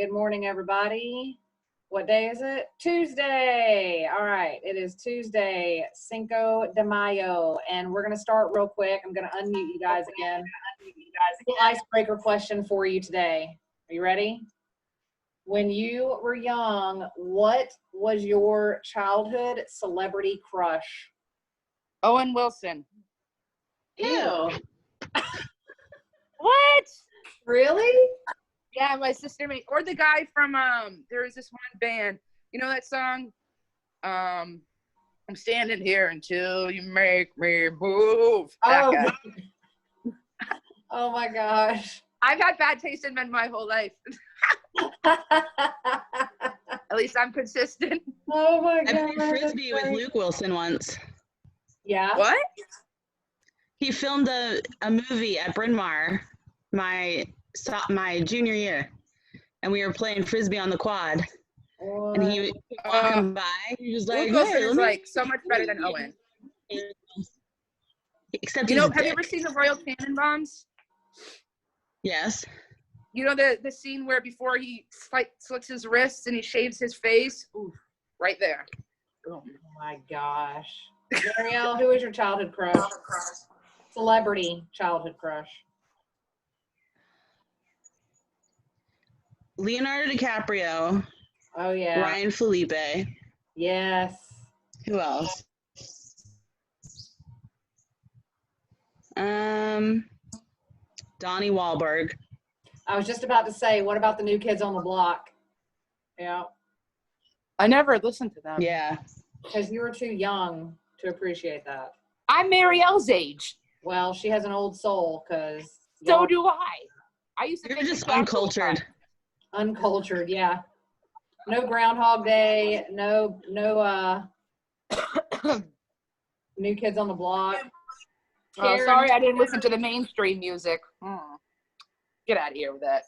Good morning, everybody. What day is it? Tuesday. All right. It is Tuesday, Cinco de Mayo. And we're going to start real quick. I'm going to unmute you guys again. Icebreaker question for you today. Are you ready? When you were young, what was your childhood celebrity crush? Owen Wilson. Ew. What? Really? Yeah, my sister made, or the guy from there was this one band. You know that song? I'm standing here until you make me move. That guy. Oh my gosh. I've had bad taste in men my whole life. At least I'm consistent. Oh my god. I played Frisbee with Luke Wilson once. Yeah. What? He filmed a movie at Bryn Mawr my junior year, and we were playing Frisbee on the quad. What? And he was walking by. He was like, Luke Wilson "Hey, is like so much better than Owen. Except You he's know, a have you dick. ever seen the Royal Tenenbaums? Yes. You know the scene where before he slits his wrists and he shaves his face? Ooh, right there. Boom. Oh my gosh. Marielle, who is your childhood crush? Celebrity childhood crush. Leonardo DiCaprio. Oh yeah. Ryan Felipe. Yes. Who else? Donnie Wahlberg. I was just about to say, what about the New Kids on the Block? Yeah. I never listened to them. Yeah. Because you were too young to appreciate that. I'm Marielle's age. Well, she has an old soul because So do I. I used to You're think just the Jackals uncultured. uncultured, yeah. No Groundhog Day, no New Kids on the Block. Oh, Karen, sorry, I didn't listen to the mainstream music. Get out of here with that.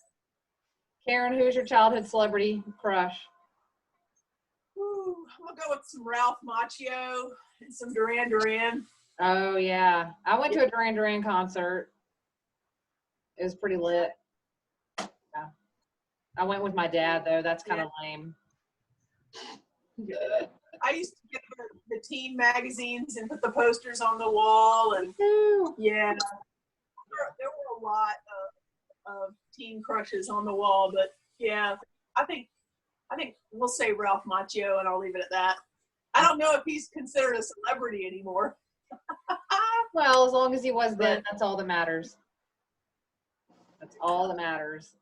Karen, who's your childhood celebrity crush? Ooh, I'm gonna go with some Ralph Macchio and some Duran Duran. Oh yeah, I went to a Duran Duran concert. It was pretty lit. Yeah. I went with my dad though. That's kind of lame. I used to get the teen magazines and put the posters on the wall, and yeah, there were a lot of teen crushes on the wall. But yeah, I think we'll say Ralph Macchio, and I'll leave it at that. I don't know if he's considered a celebrity anymore. Well, as long as he was then, that's all that matters. That's all that matters.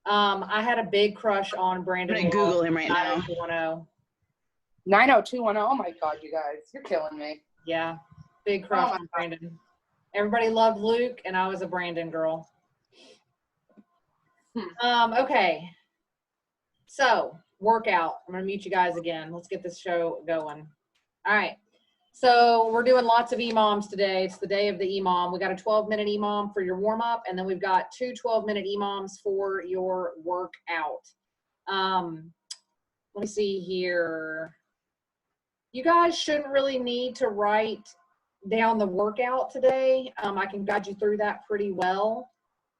I had a big crush on Brandon. I'm gonna Google him right now. 90210. Oh my God, you guys, you're killing me. Yeah, big crush on Brandon. Everybody loved Luke, and I was a Brandon girl. Okay. So, workout. I'm going to mute you guys again. Let's get this show going. All right. So, we're doing lots of EMOMs today. It's the day of the EMOM. We got a 12-minute EMOM for your warm-up, and then we've got 2 12-minute EMOMs for your workout. Let me see here. You guys shouldn't really need to write down the workout today. I can guide you through that pretty well.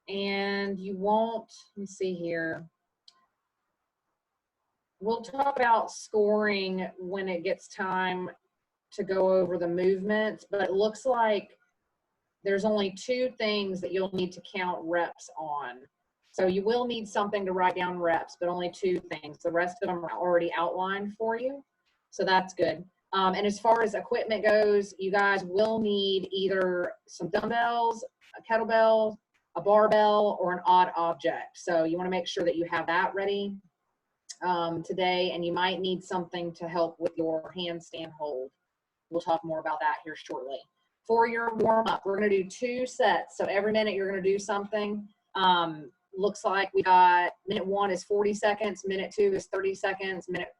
And you won't, let me see here. We'll talk about scoring when it gets time to go over the movements, but it looks like there's only 2 things that you'll need to count reps on. So you will need something to write down reps, but only 2 things. The rest of them are already outlined for you. So that's good. And as far as equipment goes, you guys will need either some dumbbells, a kettlebell, a barbell, or an odd object. So you want to make sure that you have that ready today, and you might need something to help with your handstand hold. We'll talk more about that here shortly. For your warm-up, we're going to do 2 sets. So every minute you're going to do something. Looks like we got minute 1 is 40 seconds, minute 2 is 30 seconds, minute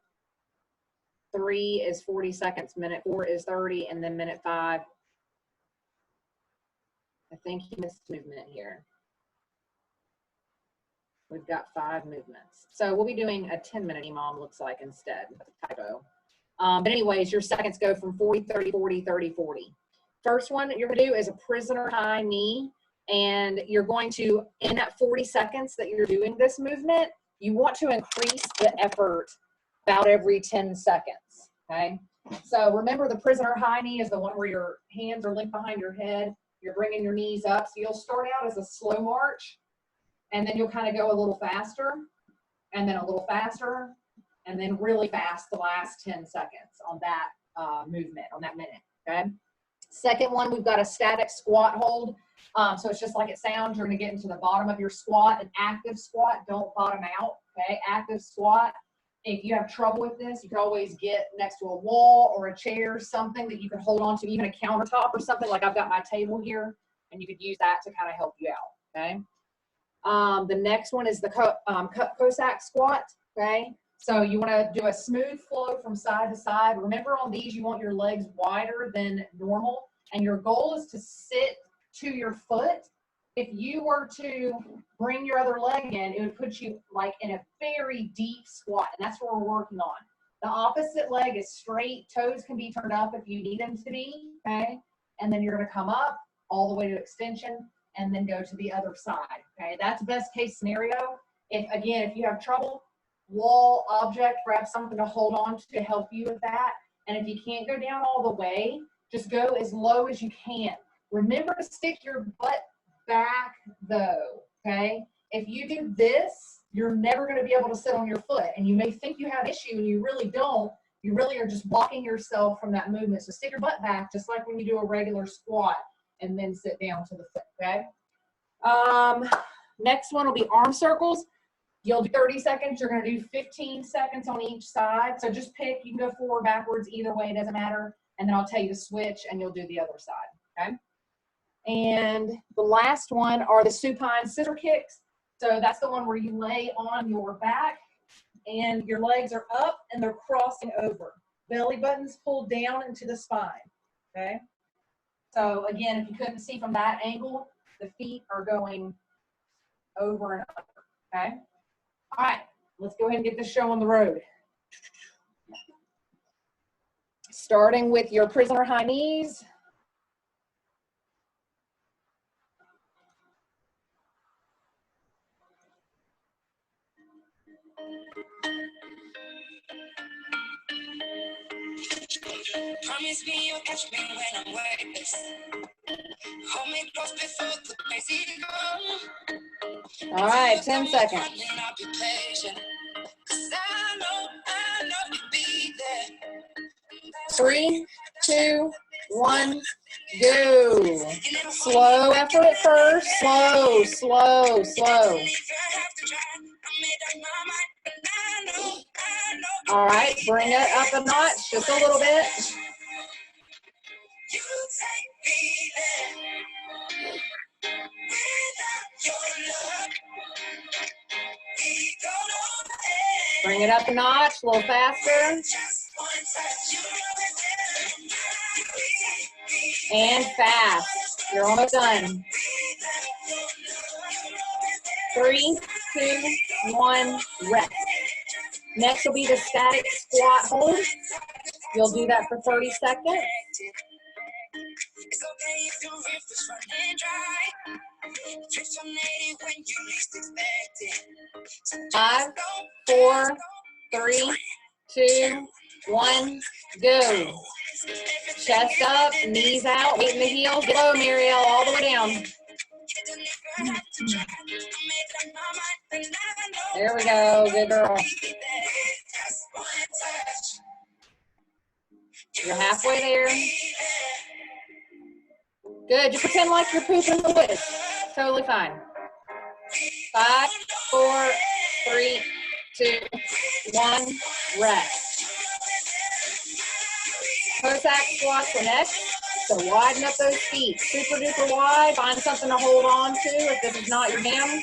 3 is 40 seconds, minute 4 is 30, and then minute 5. I think he missed movement here. We've got 5 movements. So we'll be doing a 10-minute EMOM, looks like, instead. That's a typo. But anyways, your seconds go from 40, 30, 40, 30, 40. First one that you're going to do is a prisoner high knee. And you're going to, in that 40 seconds that you're doing this movement, you want to increase the effort about every 10 seconds, okay? So remember, the prisoner high knee is the one where your hands are linked behind your head. You're bringing your knees up. So you'll start out as a slow march, and then you'll kind of go a little faster, and then a little faster, and then really fast the last 10 seconds on that movement, on that minute, okay? Second one, we've got a static squat hold. So it's just like it sounds. You're going to get into the bottom of your squat. An active squat, don't bottom out, okay? Active squat. If you have trouble with this, you can always get next to a wall or a chair, something that you can hold on to, even a countertop or something. Like I've got my table here, and you could use that to kind of help you out, okay? The next one is the Cossack squat, okay? So you want to do a smooth flow from side to side. Remember, on these, you want your legs wider than normal, and your goal is to sit to your foot. If you were to bring your other leg in, it would put you like in a very deep squat, and that's what we're working on. The opposite leg is straight. Toes can be turned up if you need them to be, okay? And then you're going to come up all the way to extension and then go to the other side, okay? That's best case scenario. If you have trouble, wall, object, grab something to hold on to help you with that. And if you can't go down all the way, just go as low as you can. Remember to stick your butt back though, okay? If you do this, you're never going to be able to sit on your foot, and you may think you have an issue and you really don't. You really are just blocking yourself from that movement. So stick your butt back, just like when you do a regular squat, and then sit down to the foot, okay? Next one will be arm circles. You'll do 30 seconds. You're going to do 15 seconds on each side. So just pick. You can go forward, backwards, either way, it doesn't matter. And then I'll tell you to switch, and you'll do the other side, okay? And the last one are the supine scissor kicks. So that's the one where you lay on your back, and your legs are up, and they're crossing over. Belly button's pulled down into the spine, okay? So again, if you couldn't see from that angle, the feet are going over and under, okay? All right, let's go ahead and get this show on the road. Starting with your prisoner high knees. Promise me you'll catch me when I'm weightless. Hold me close before the crazy go. All right, 10 seconds. I'll be patient. 'Cause I know you'll be there. 3, 2, 1, go. Slow effort at first. Slow, slow, slow. All right, bring it up a notch, just a little bit. Bring it up a notch, a little faster. And fast. You're almost done. 3, 2, 1, rest. Next will be the static squat hold. You'll do that for 30 seconds. It's okay if the river's running dry. Drift 180 when you least expect it. 5, 4, 3, 2, 1, go. Chest up, knees out, weight in the heels. Get low, Mariel, all the way down. There we go, good girl. You're halfway there. Good, just pretend like you're pooping in the woods. Totally fine. 5, 4, 3, 2, 1, rest. Cossack squats are next, so widen up those feet. Super duper wide, find something to hold on to if this is not your jam.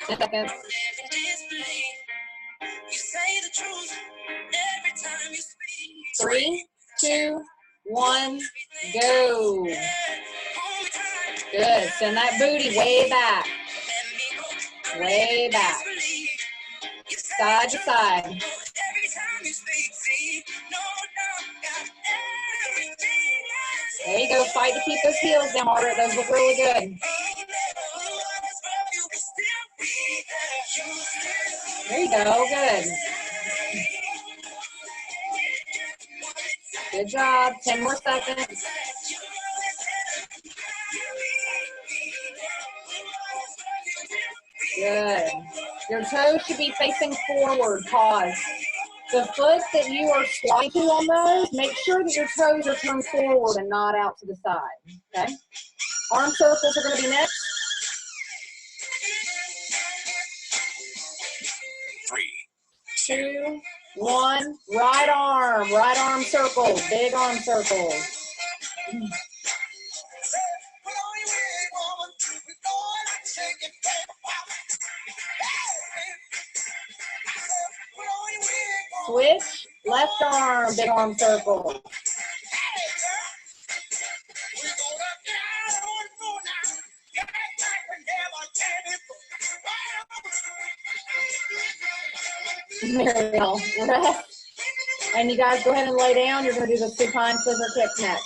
Seconds. 3, 2, 1, go. Good. Send that booty way back. Way back. Side to side. you go. Fight to keep those heels down, Margaret. Those look really good. There you go. Good. Good job. 10 more seconds. Good. Your toes should be facing forward. Pause. The foot that you are squatting to on those, make sure that your toes are turned forward and not out to the side. Okay? Arm circles are going to be next. 3, 2, 1. Right arm circles. Big arm circles. Switch. Left arm. Big arm circle. Mariel, rest. And you guys go ahead and lay down. You're going to do the supine scissor kick next.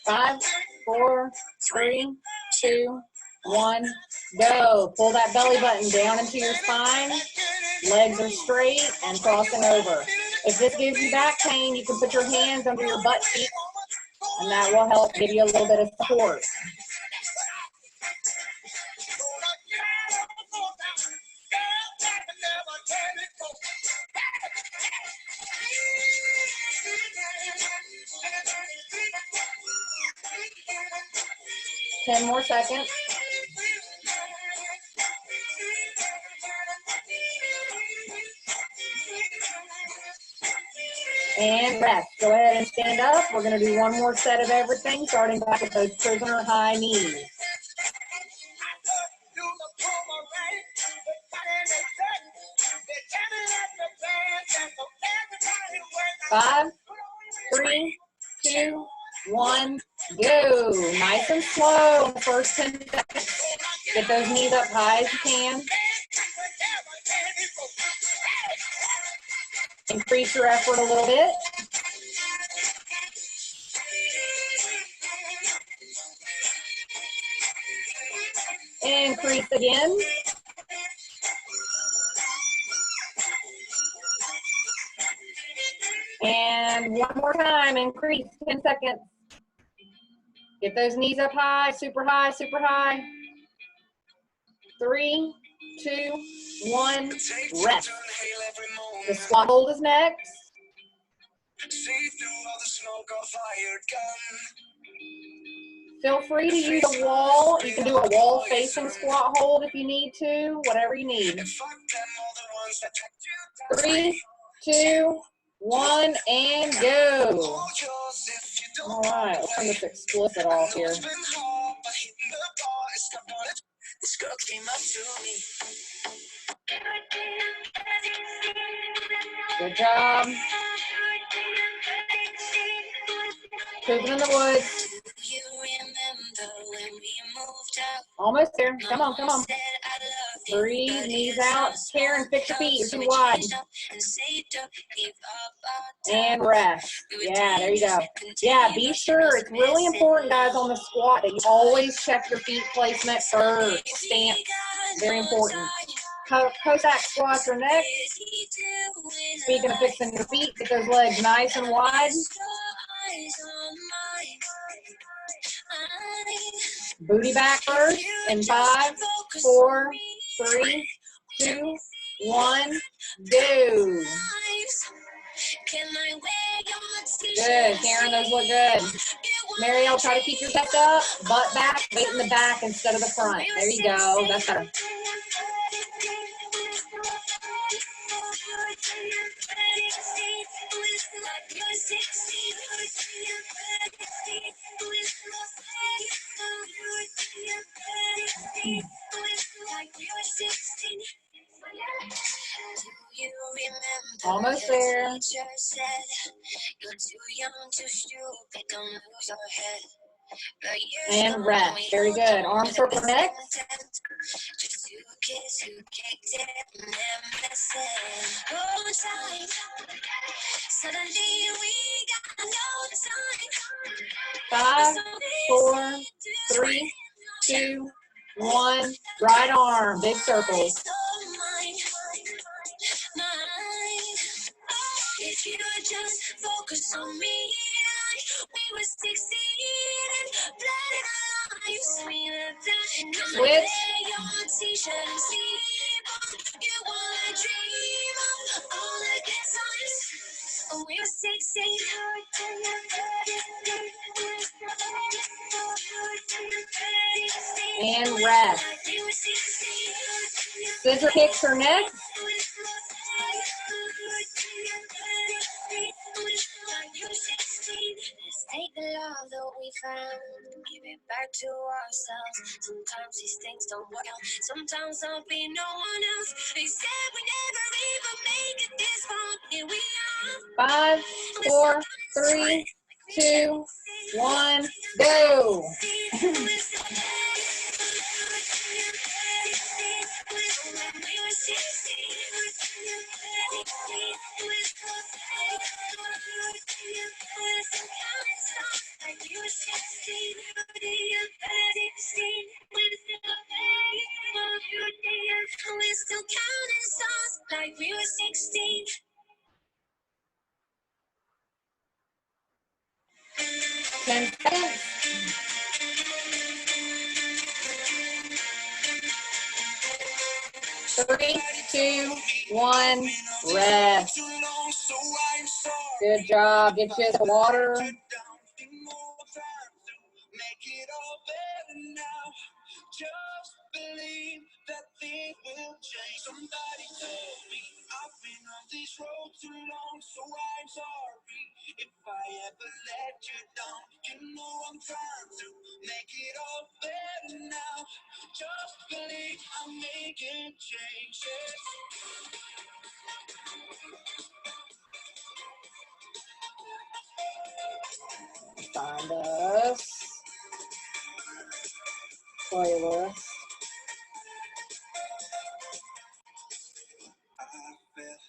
Five, 4, 3, 2, 1, go. Pull that belly button down into your spine. Legs are straight and crossing over. If this gives you back pain, you can put your hands under your butt cheeks, and that will help give you a little bit of support. Ten more seconds. And rest. Go ahead and stand up. We're going to do one more set of everything, starting back with those prisoner high knees. 5, 3, 2, 1, go. Nice and slow in the first 10 seconds. Get those knees up high as you can. Increase your effort a little bit. Increase again. And one more time, increase, 10 seconds. Get those knees up high, super high, super high. 3, 2, 1, rest. The squat hold is next. Feel free to use a wall. You can do a wall facing squat hold if you need to, whatever you need. 3, 2, 1, and go. All right, let's turn this explicit off here. Good job. Pooping in the woods. Almost there. Come on, come on. Breathe, knees out. Karen, fix your feet. You're too wide. And rest. Yeah, there you go. Yeah, be sure. It's really important, guys, on the squat that you always check your feet placement first. Stance. Very important. Cossack squats are next. Speaking of fixing your feet, get those legs nice and wide. Booty back first in 5, 4, 3, 2, 1, go. Good, Karen, those look good. Mariel, try to keep your chest up, butt back, weight in the back instead of the front. There you go, that's better. Almost there. teacher said, you're too young, too stupid, don't lose your head. But And rest. Very good. Arms circle neck. Just two kids who kicked it and never missing. Oh, time. Suddenly we got no time. 5, 4, 3, 2, 1. Right arm. Big circles. If you would just focus on me, like we were 16 and blood in our lives. We lived that and Switch. your t-shirt and sleep on. You wanna dream of all the good times when we were 16. And rest. Scissor kicks her neck. Let's take the love that we found, give it back to ourselves. Sometimes these things don't work out. Sometimes I'll be no one else. They said we never even make it this far. Here we are. 5, 4, 3, 2, 1. Go. We're still counting stars like we were 16. 10 seconds. Three, 2, 1. Rest. Good job. Get you some water. Just believe that things will change. Somebody told me I've been on this road too long, so I'm sorry if I ever let you down. You know I'm trying to make it all better now. Just believe I'm making changes. Find us. Playlist. I fell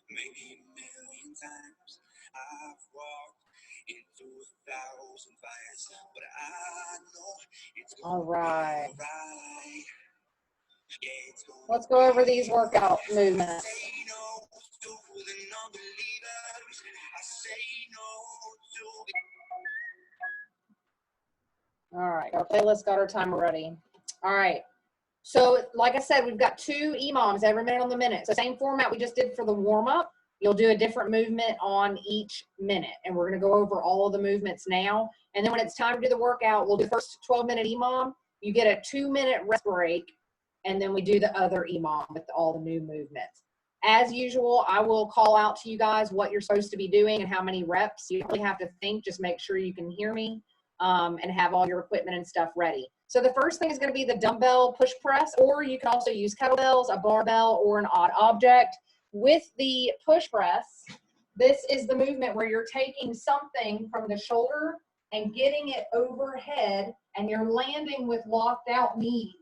maybe a million times. I've walked into 1,000 fires, but I know it's All gonna right. be alright. Yeah, it's gonna Let's go over these workout movements. say no to the non-believers. I say no to All right. Our playlist got our timer ready. All right. So, like I said, we've got 2 EMOMs every minute on the minute. So, same format we just did for the warm-up. You'll do a different movement on each minute. And we're going to go over all of the movements now. And then when it's time to do the workout, we'll do the first 12-minute EMOM. You get a 2-minute rest break. And then we do the other EMOM with all the new movements. As usual, I will call out to you guys what you're supposed to be doing and how many reps. You really have to think. Just make sure you can hear me and have all your equipment and stuff ready. So the first thing is going to be the dumbbell push press, or you can also use kettlebells, a barbell, or an odd object. With the push press, this is the movement where you're taking something from the shoulder and getting it overhead, and you're landing with locked out knees.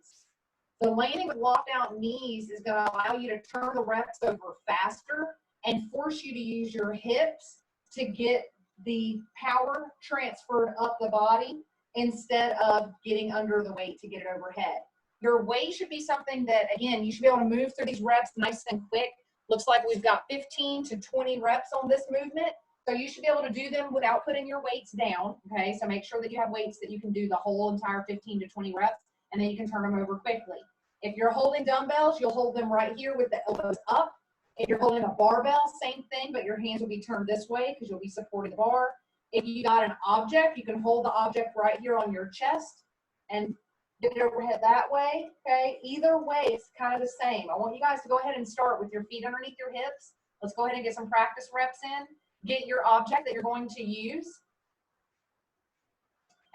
The landing with locked out knees is going to allow you to turn the reps over faster and force you to use your hips to get the power transferred up the body instead of getting under the weight to get it overhead. Your weight should be something that, again, you should be able to move through these reps nice and quick. Looks like we've got 15 to 20 reps on this movement. So you should be able to do them without putting your weights down, okay? So make sure that you have weights that you can do the whole entire 15 to 20 reps, and then you can turn them over quickly. If you're holding dumbbells, you'll hold them right here with the elbows up. If you're holding a barbell, same thing, but your hands will be turned this way because you'll be supporting the bar. If you got an object, you can hold the object right here on your chest and get it overhead that way, okay? Either way, it's kind of the same. I want you guys to go ahead and start with your feet underneath your hips. Let's go ahead and get some practice reps in. Get your object that you're going to use.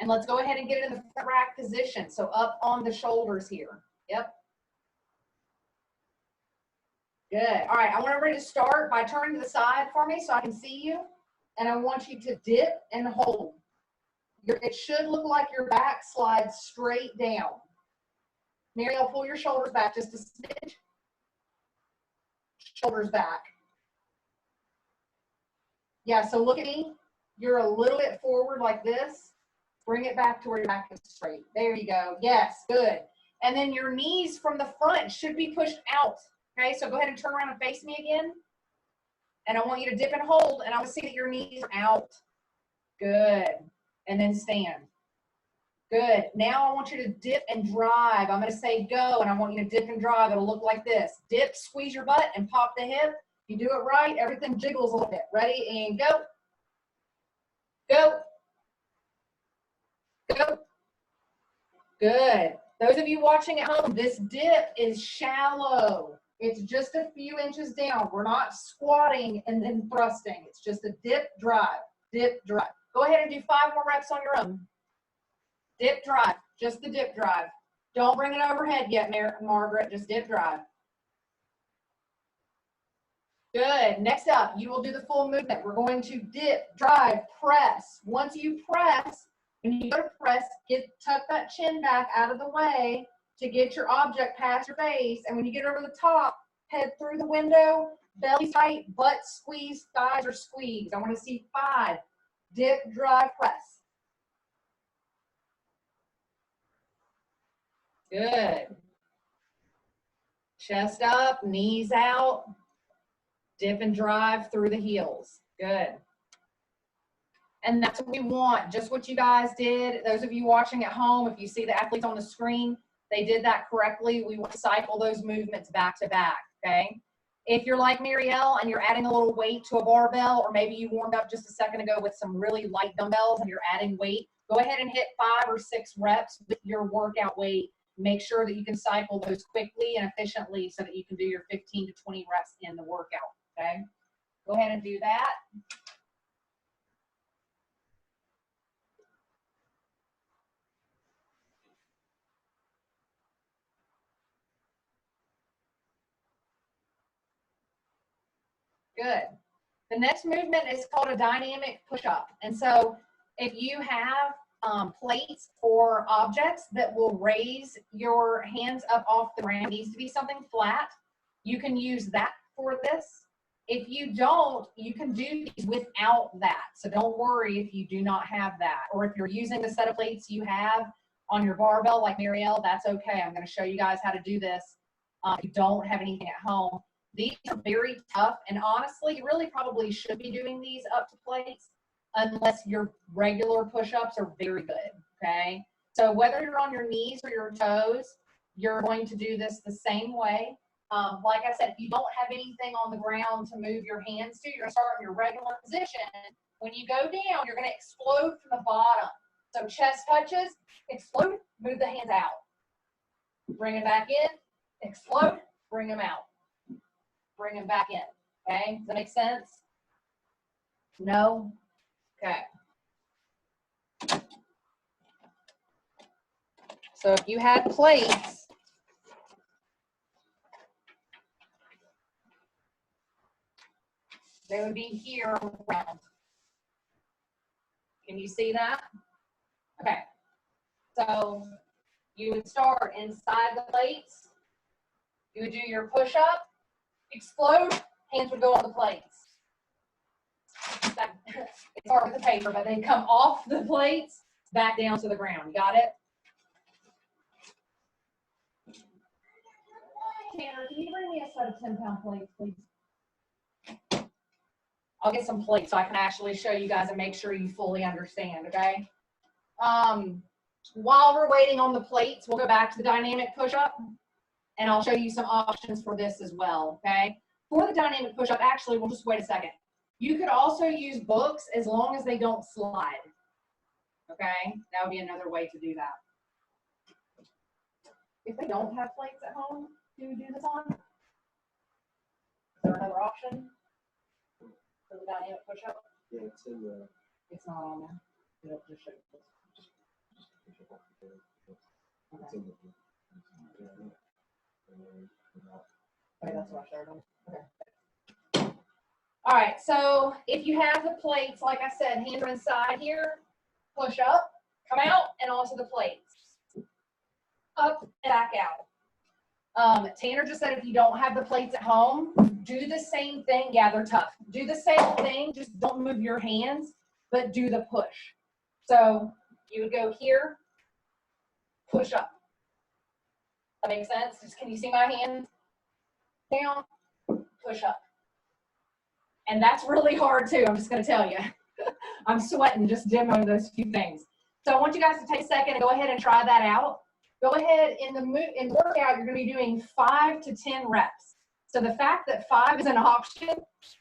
And let's go ahead and get it in the front rack position. So up on the shoulders here. Yep. Good. All right, I want everybody to start by turning to the side for me so I can see you. And I want you to dip and hold. It should look like your back slides straight down. Mariel, pull your shoulders back just a smidge. Shoulders back. Yeah, so look at me. You're a little bit forward like this. Bring it back to where your back is straight. There you go. Yes, good. And then your knees from the front should be pushed out. Okay, so go ahead and turn around and face me again. And I want you to dip and hold, and I want to see that your knees are out. Good. And then stand. Good. Now I want you to dip and drive. I'm going to say go, and I want you to dip and drive. It'll look like this. Dip, squeeze your butt, and pop the hip. You do it right, everything jiggles a little bit. Ready, and go. Go. Go. Good. Those of you watching at home, this dip is shallow. It's just a few inches down. We're not squatting and then thrusting. It's just a dip, drive, dip, drive. Go ahead and do 5 more reps on your own. Dip, drive, just the dip, drive. Don't bring it overhead yet, Margaret, just dip, drive. Good. Next up, you will do the full movement. We're going to dip, drive, press. Once you press, when you go to press, tuck that chin back out of the way to get your object past your face. And when you get over the top, head through the window, belly tight, butt squeeze, thighs are squeezed. I want to see 5. Dip, drive, press. Good. Chest up, knees out. Dip and drive through the heels. Good. And that's what we want, just what you guys did. Those of you watching at home, if you see the athletes on the screen, they did that correctly. We want to cycle those movements back to back, okay? If you're like Marielle and you're adding a little weight to a barbell, or maybe you warmed up just a second ago with some really light dumbbells and you're adding weight, go ahead and hit 5 or 6 reps with your workout weight. Make sure that you can cycle those quickly and efficiently so that you can do your 15 to 20 reps in the workout, okay? Go ahead and do that. Good. The next movement is called a dynamic push-up. And so if you have plates or objects that will raise your hands up off the ground, it needs to be something flat. You can use that for this. If you don't, you can do these without that. So don't worry if you do not have that. Or if you're using the set of plates you have on your barbell like Marielle, that's okay. I'm going to show you guys how to do this if you don't have anything at home. These are very tough, and honestly, you really probably should be doing these up to plates unless your regular push-ups are very good, okay? So whether you're on your knees or your toes, you're going to do this the same way. Like I said, if you don't have anything on the ground to move your hands to, you're going to start in your regular position. When you go down, you're going to explode from the bottom. So chest touches, explode, move the hands out. Bring them back in, explode, bring them out. Bring them back in, okay? Does that make sense? No? Okay. So if you had plates, they would be here around. Can you see that? Okay. So you would start inside the plates. You would do your push-up, explode, hands would go on the plates. It's hard with the paper, but they come off the plates, back down to the ground. You got it? Tanner, can you bring me a set of 10-pound plates, please? I'll get some plates so I can actually show you guys and make sure you fully understand, okay? While we're waiting on the plates, we'll go back to the dynamic push-up, and I'll show you some options for this as well, okay? For the dynamic push-up, actually, we'll just wait a second. You could also use books as long as they don't slide, okay? That would be another way to do that. If they don't have plates at home to do this on, is there another option for the dynamic push-up? Yeah, it's in the. It's not on there. It'll just show you. It's in the. Okay, that's what I started on. Okay. All right, so if you have the plates, like I said, hands are inside here, push up, come out, and onto the plates. Up and back out. Tanner just said if you don't have the plates at home, do the same thing. Yeah, they're tough. Do the same thing, just don't move your hands, but do the push. So you would go here, push up. That makes sense? Just, can you see my hands? Down, push up. And that's really hard too, I'm just gonna tell you. I'm sweating just demoing those few things. So I want you guys to take a second and go ahead and try that out. Go ahead, in the workout, you're gonna be doing 5 to 10 reps. So the fact that 5 is an option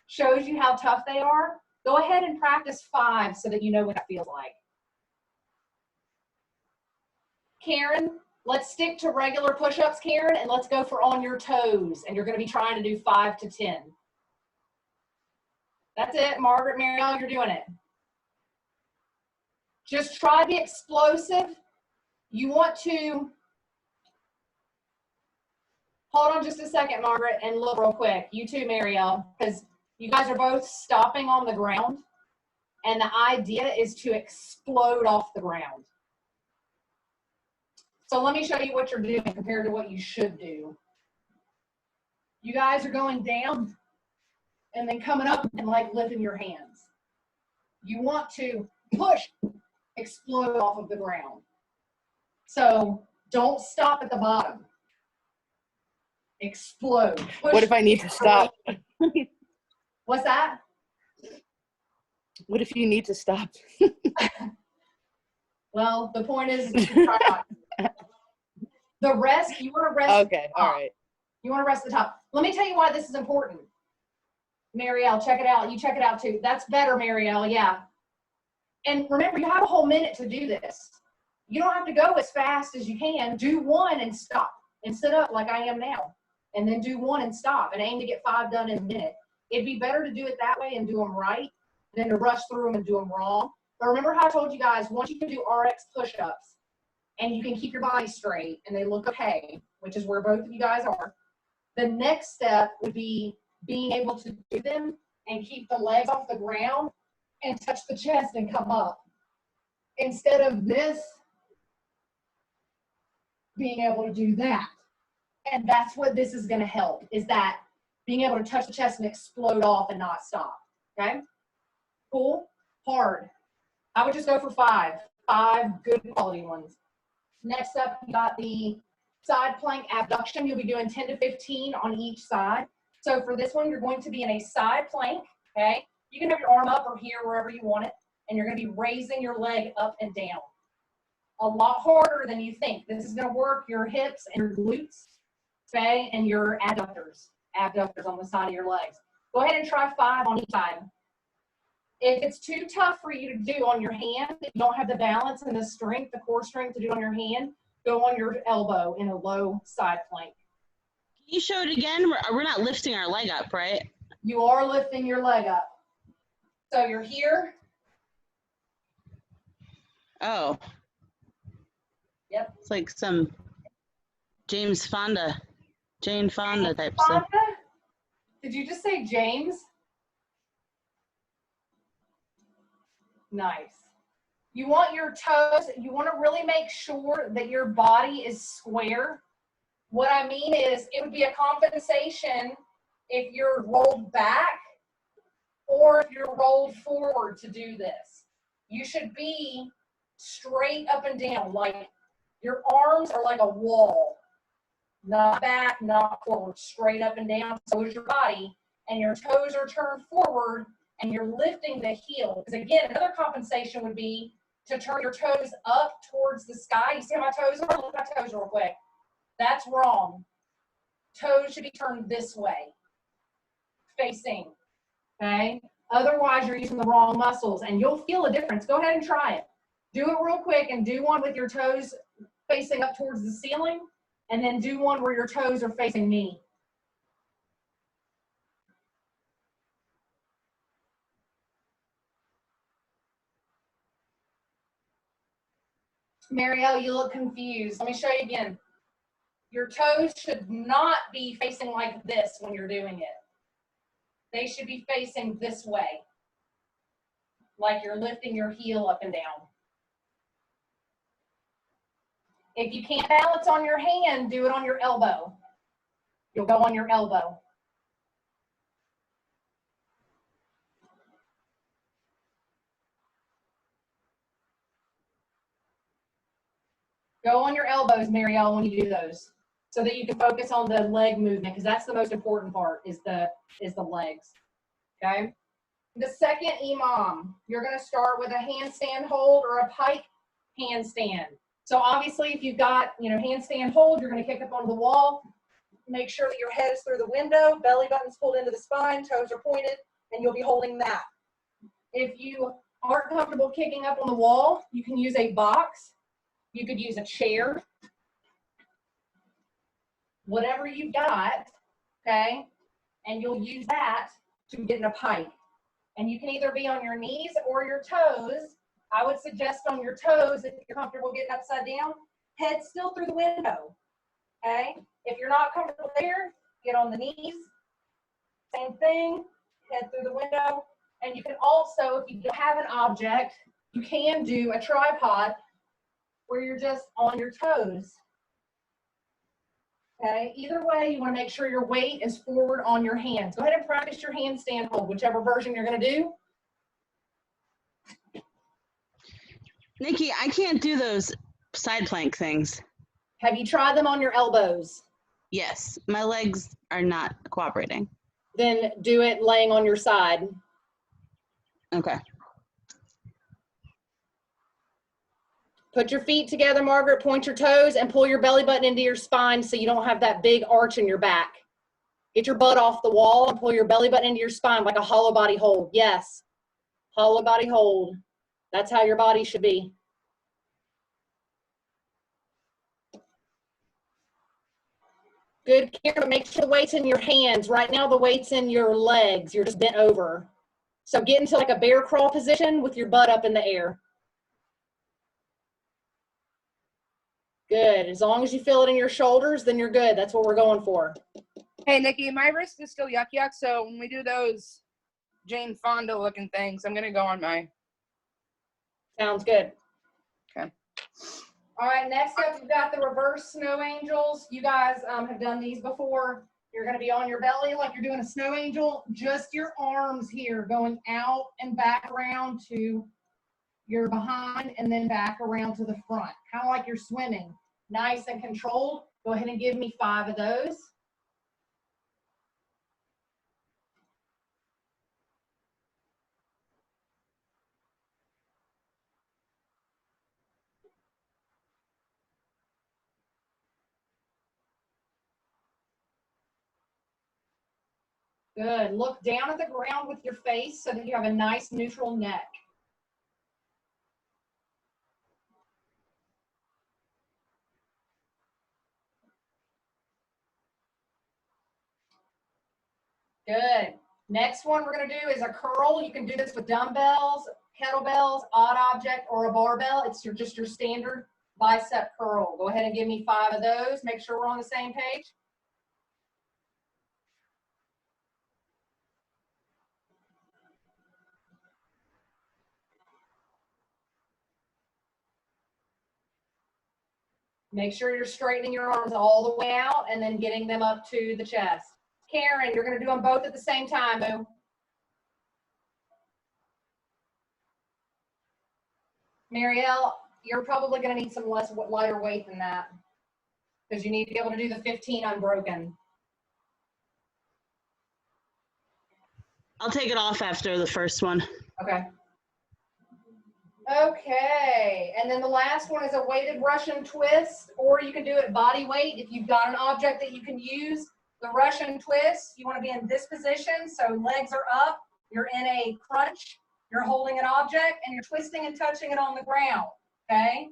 shows you how tough they are. Go ahead and practice 5 so that you know what it feels like. Karen, let's stick to regular push-ups, Karen, and let's go for on your toes. And you're gonna be trying to do 5 to 10. That's it, Margaret, Marielle, you're doing it. Just try to be explosive. You want to, hold on just a second, Margaret, and look real quick. You too, Marielle, because you guys are both stopping on the ground, and the idea is to explode off the ground. So let me show you what you're doing compared to what you should do. You guys are going down and then coming up and like lifting your hands. You want to push, explode off of the ground. So don't stop at the bottom. Explode. Push, What if I need to stop? What's that? What if you need to stop? Well, the point is to try not to. The rest, you want to rest. Okay, all right. You want to rest the top. Let me tell you why this is important. Marielle, check it out. You check it out too. That's better, Marielle, yeah. And remember, you have a whole minute to do this. You don't have to go as fast as you can. Do 1 and stop. And sit up like I am now. And then do 1 and stop. And aim to get 5 done in a minute. It'd be better to do it that way and do them right than to rush through them and do them wrong. But remember how I told you guys, once you can do RX push-ups and you can keep your body straight and they look okay, which is where both of you guys are, the next step would be being able to do them and keep the legs off the ground and touch the chest and come up. Instead of this, being able to do that. And that's what this is gonna help, is that being able to touch the chest and explode off and not stop, okay? Cool, hard. I would just go for 5 good quality ones. Next up, you got the side plank abduction. You'll be doing 10 to 15 on each side. So for this one, you're going to be in a side plank, okay? You can have your arm up or here, wherever you want it, and you're gonna be raising your leg up and down. A lot harder than you think. This is gonna work your hips and your glutes, okay, and your adductors on the side of your legs. Go ahead and try 5 on each side. If it's too tough for you to do on your hand, if you don't have the balance and the strength, the core strength to do it on your hand, go on your elbow in a low side plank. Can you show it again? We're not lifting our leg up, right? You are lifting your leg up. So you're here. Oh. Yep. It's like some Jane Fonda type Fonda? stuff. Did you just say James? Nice. You want your toes, you want to really make sure that your body is square. What I mean is it would be a compensation if you're rolled back or if you're rolled forward to do this. You should be straight up and down, like your arms are like a wall. Not back, not forward, straight up and down. So is your body, and your toes are turned forward, and you're lifting the heel. Because again, another compensation would be to turn your toes up towards the sky. You see how my toes are? Look at my toes real quick. That's wrong. Toes should be turned this way, facing, okay? Otherwise, you're using the wrong muscles, and you'll feel a difference. Go ahead and try it. Do it real quick, and do one with your toes facing up towards the ceiling, and then do one where your toes are facing me. Marielle, you look confused. Let me show you again. Your toes should not be facing like this when you're doing it. They should be facing this way, like you're lifting your heel up and down. If you can't balance on your hand, do it on your elbow. You'll go on your elbow. Go on your elbows, Marielle, when you do those, so that you can focus on the leg movement, because that's the most important part, is the legs, okay? The second EMOM, you're gonna start with a handstand hold or a pike handstand. So obviously, if you've got, handstand hold, you're gonna kick up onto the wall. Make sure that your head is through the window, belly button's pulled into the spine, toes are pointed, and you'll be holding that. If you aren't comfortable kicking up on the wall, you can use a box. You could use a chair, whatever you've got, okay? And you'll use that to get in a pike. And you can either be on your knees or your toes. I would suggest on your toes if you're comfortable getting upside down, head still through the window, okay? If you're not comfortable there, get on the knees. Same thing, head through the window. And you can also, if you don't have an object, you can do a tripod where you're just on your toes. Okay, either way, you want to make sure your weight is forward on your hands. Go ahead and practice your handstand hold, whichever version you're going to do. Nikki, I can't do those side plank things. Have you tried them on your elbows? Yes, my legs are not cooperating. Then do it laying on your side. Okay. Put your feet together, Margaret, point your toes, and pull your belly button into your spine so you don't have that big arch in your back. Get your butt off the wall and pull your belly button into your spine like a hollow body hold. Yes, hollow body hold. That's how your body should be. Good, Karen, make sure the weight's in your hands. Right now the weight's in your legs. You're just bent over. So get into like a bear crawl position with your butt up in the air. Good. As long as you feel it in your shoulders, then you're good. That's what we're going for. Hey, Nikki, my wrist is still yuck, so when we do those Jane Fonda looking things, I'm going to go on my... Sounds good. Okay. All right, next up, we've got the reverse snow angels. You guys have done these before. You're going to be on your belly like you're doing a snow angel. Just your arms here going out and back around to your behind and then back around to the front. Kind of like you're swimming. Nice and controlled. Go ahead and give me 5 of those. Good. Look down at the ground with your face so that you have a nice neutral neck. Good. Next one we're going to do is a curl. You can do this with dumbbells, kettlebells, odd object, or a barbell. It's just your standard bicep curl. Go ahead and give me 5 of those. Make sure we're on the same page. Make sure you're straightening your arms all the way out and then getting them up to the chest. Karen, you're going to do them both at the same time, boo. Marielle, you're probably going to need some lighter weight than that because you need to be able to do the 15 unbroken. I'll take it off after the first one. Okay. Okay, and then the last one is a weighted Russian twist, or you can do it body weight if you've got an object that you can use. The Russian twist, you want to be in this position, so legs are up, you're in a crunch, you're holding an object, and you're twisting and touching it on the ground, okay?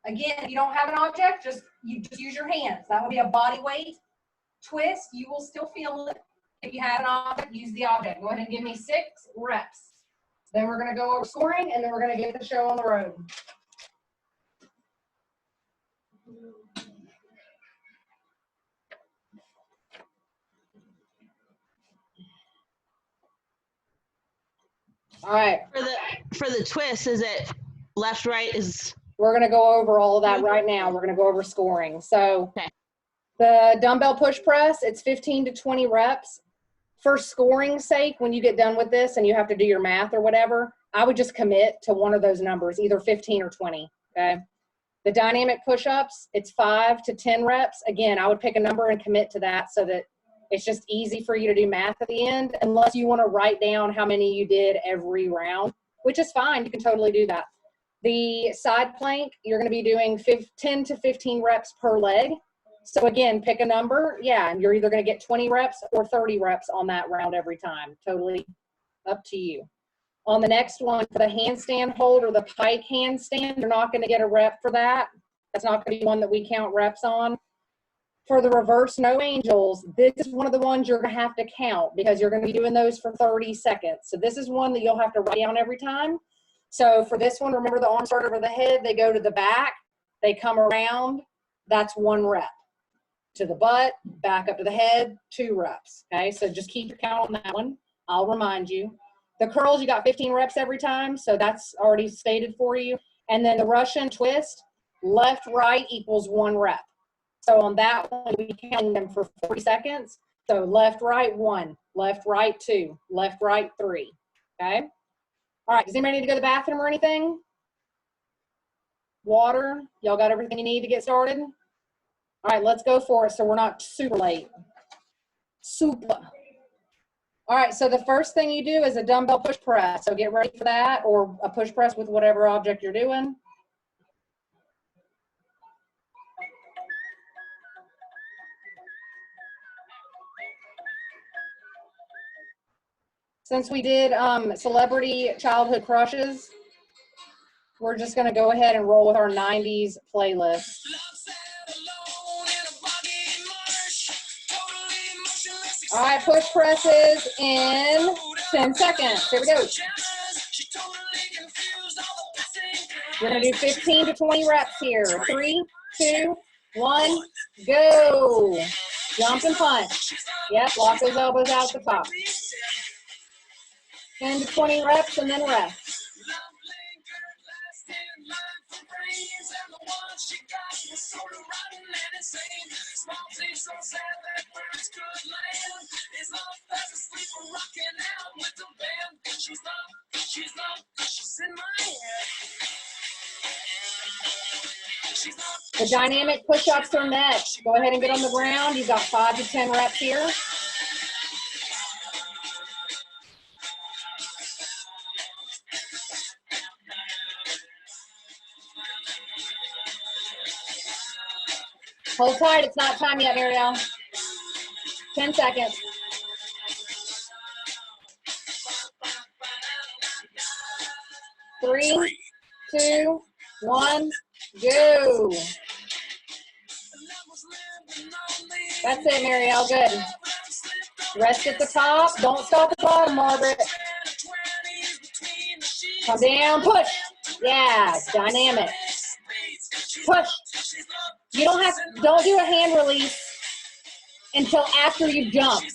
Again, if you don't have an object, you just use your hands. That would be a body weight twist. You will still feel it. If you have an object, use the object. Go ahead and give me 6 reps. Then we're going to go over scoring, and then we're going to get the show on the road. All right. For the twist, is it left, right? We're going to go over all of that right now. We're going to go over scoring. So Okay. the dumbbell push press, it's 15 to 20 reps. For scoring's sake, when you get done with this and you have to do your math or whatever, I would just commit to one of those numbers, either 15 or 20, okay? The dynamic push-ups, it's 5 to 10 reps. Again, I would pick a number and commit to that so that it's just easy for you to do math at the end, unless you want to write down how many you did every round, which is fine. You can totally do that. The side plank, you're going to be doing 10 to 15 reps per leg. So again, pick a number. Yeah, and you're either going to get 20 reps or 30 reps on that round every time. Totally up to you. On the next one, for the handstand hold or the pike handstand, you're not going to get a rep for that. That's not going to be one that we count reps on. For the reverse no angels, this is one of the ones you're going to have to count because you're going to be doing those for 30 seconds. So this is one that you'll have to write down every time. So for this one, remember the arms start over the head, they go to the back, they come around, that's 1 rep. To the butt, back up to the head, 2 reps. Okay, so just keep your count on that one. I'll remind you. The curls, you got 15 reps every time, so that's already stated for you. And then the Russian twist, left, right equals 1 rep. So on that one, we'll be counting them for 40 seconds. So left, right, 1, left, right, 2, left, right, 3. Okay? All right, does anybody need to go to the bathroom or anything? Water? Y'all got everything you need to get started? All right, let's go for it so we're not super late. Super. All right, so the first thing you do is a dumbbell push press. So get ready for that, or a push press with whatever object you're doing. Since we did celebrity childhood crushes, we're just going to go ahead and roll with our 90s playlist. All right, push presses in 10 seconds. Here we go. We're going to do 15 to 20 reps here. 3, 2, 1, go. Jump and punch. Yep, lock those elbows out at the top. 10 to 20 reps and then rest. The dynamic push-ups are next. Go ahead and get on the ground. You've got 5 to 10 reps here. Hold tight, it's not time yet, Marielle. 10 seconds. Three, 2, 1, go. That's it, Marielle, good. Rest at the top. Don't stop at the bottom, Margaret. Come down, push. Yeah, dynamic. Push. You don't do a hand release until after you jump.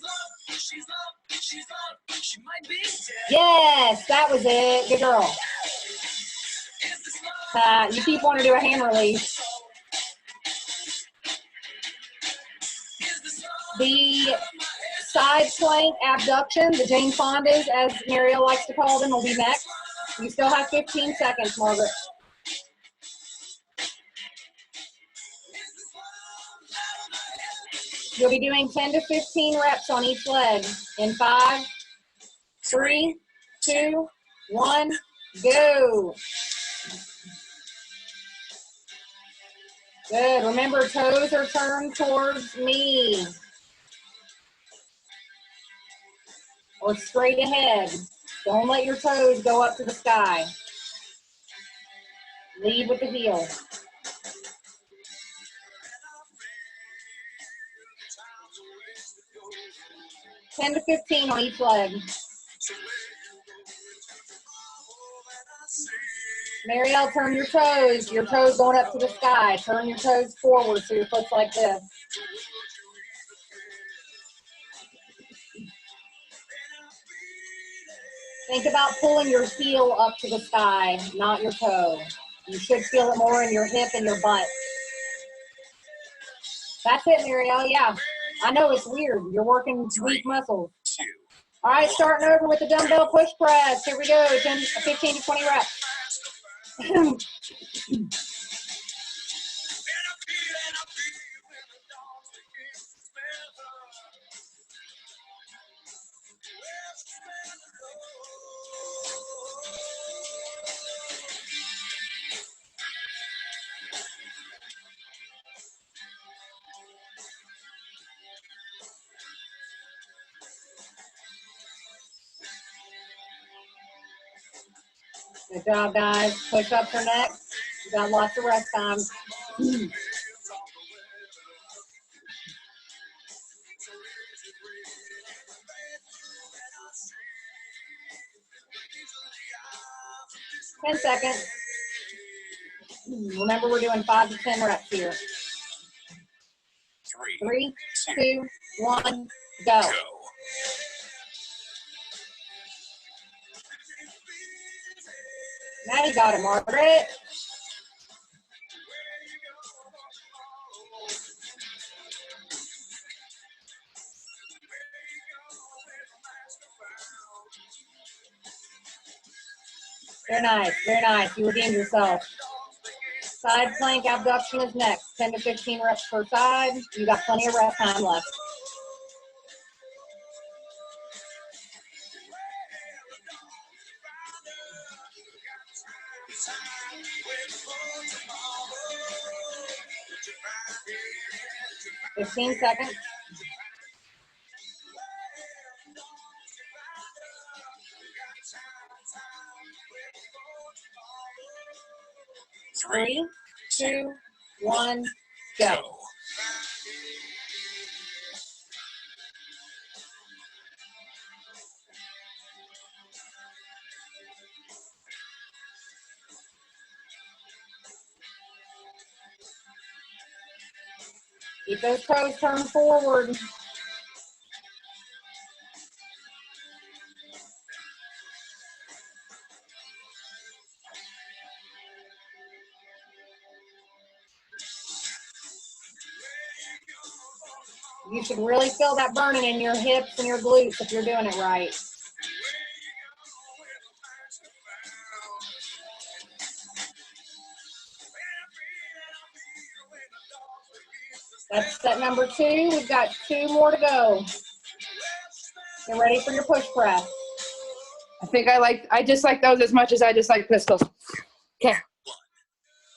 Yes, that was it. Good girl. You keep wanting to do a hand release. The side plank abduction, the Jane Fondas, as Marielle likes to call them, will be next. You still have 15 seconds, Margaret. You'll be doing 10 to 15 reps on each leg. In 5, 3, 2, 1, go. Good. Remember, toes are turned towards me. Or straight ahead. Don't let your toes go up to the sky. Lead with the heel. 10 to 15 on each leg. Marielle, turn your toes. Your toes going up to the sky. Turn your toes forward so your foot's like this. Think about pulling your heel up to the sky, not your toe. You should feel it more in your hip and your butt. That's it, Muriel. Yeah. I know it's weird. You're working weak muscles. All right, starting over with the dumbbell push press. Here we go, 15 to 20 reps. Good job, guys. Push-ups are next. You got lots of rest time. 10 seconds. Remember, we're doing 5 to 10 reps here. 3, 2, 1, go. Now you got it, Margaret. Very nice, very nice. You redeemed yourself. Side plank abduction is next. 10 to 15 reps per side. You got plenty of rest time left. Fifteen seconds. Three, 2, 1, go. Keep those toes turned forward. You should really feel that burning in your hips and your glutes if you're doing it right. That's set number 2. We've got 2 more to go. Get ready for your push press. I just like those as much as I just like pistols. Okay.